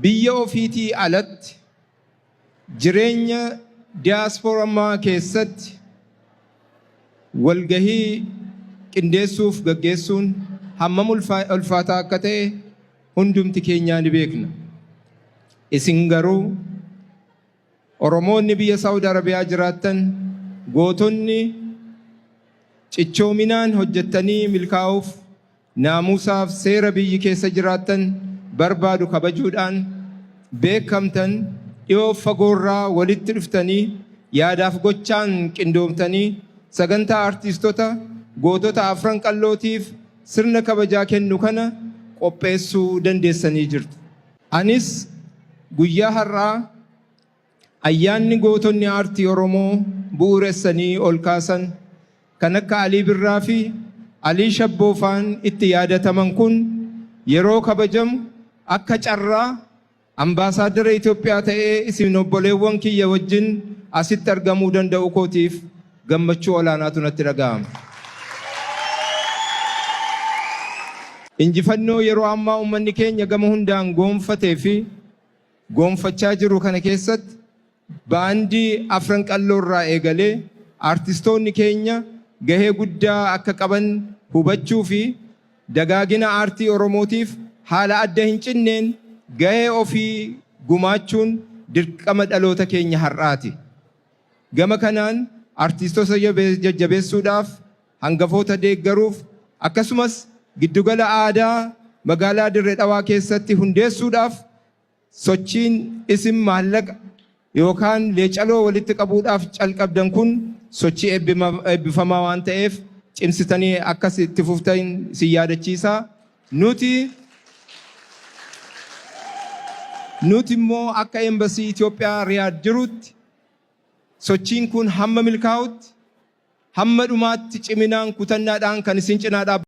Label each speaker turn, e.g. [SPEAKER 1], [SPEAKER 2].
[SPEAKER 1] biyya ofiitii alatti jireenya diiyaasporaa keessatti walgahii qindeessuuf gaggeessuun hammam ulfaataa akka ta'e hundumti keenyaa ni beekna. Isin garuu Oromoonni biyya Saawudi Arabiyaa jiraattan gootonni cichoominaan hojjettanii milkaa'uuf naamusaaf seera biyyi keessa jiraattan barbaadu kabajuudhaan beekamtan dhiyoo fagoorraa walitti dhuftanii yaadaaf gochaan qindoomtanii sagantaa artiistota gootota afran qallootiif sirna kabajaa kennu kana qopheessuu dandeessanii jirtu. Anis guyyaa har'aa ayyaanni gootonni aartii Oromoo bu'uuressanii ol kaasan kan akka Alii Birraa fi Alii Shabboofaan itti yaadataman kun yeroo kabajamu akka carraa ambaasaaddara Itoophiyaa ta'ee isin obboleewwan kiyya wajjin asitti argamuu danda'u kootiif gammachuu olaanaatu natti dhaga'ama. Injifannoo yeroo ammaa uummanni keenya gama hundaan goonfatee fi goonfachaa jiru kana keessatti baandii afran qalloo irraa eegalee artistoonni keenya gahee guddaa akka qaban hubachuu fi dagaagina aartii Oromootiif haala adda hin cinneen gahee ofii gumaachuun dirqama dhaloota keenya har'aati. Gama kanaan artistoota jajjabeessuudhaaf hangafoota deeggaruuf akkasumas giddugala aadaa magaalaa Dirree Dhawaa keessatti hundeessuudhaaf sochiin isin maallaqa yookaan leecaloo walitti qabuudhaaf calqabdan kun sochii eebbifamaa waan ta'eef cimsitanii akkas itti fuftan si yaadachiisa. Nuti immoo akka Embassy Itoophiyaa Riyaad jirutti sochiin kun hamma milkaa'utti hamma dhumaatti ciminaan kutannaadhaan kan isin cinaa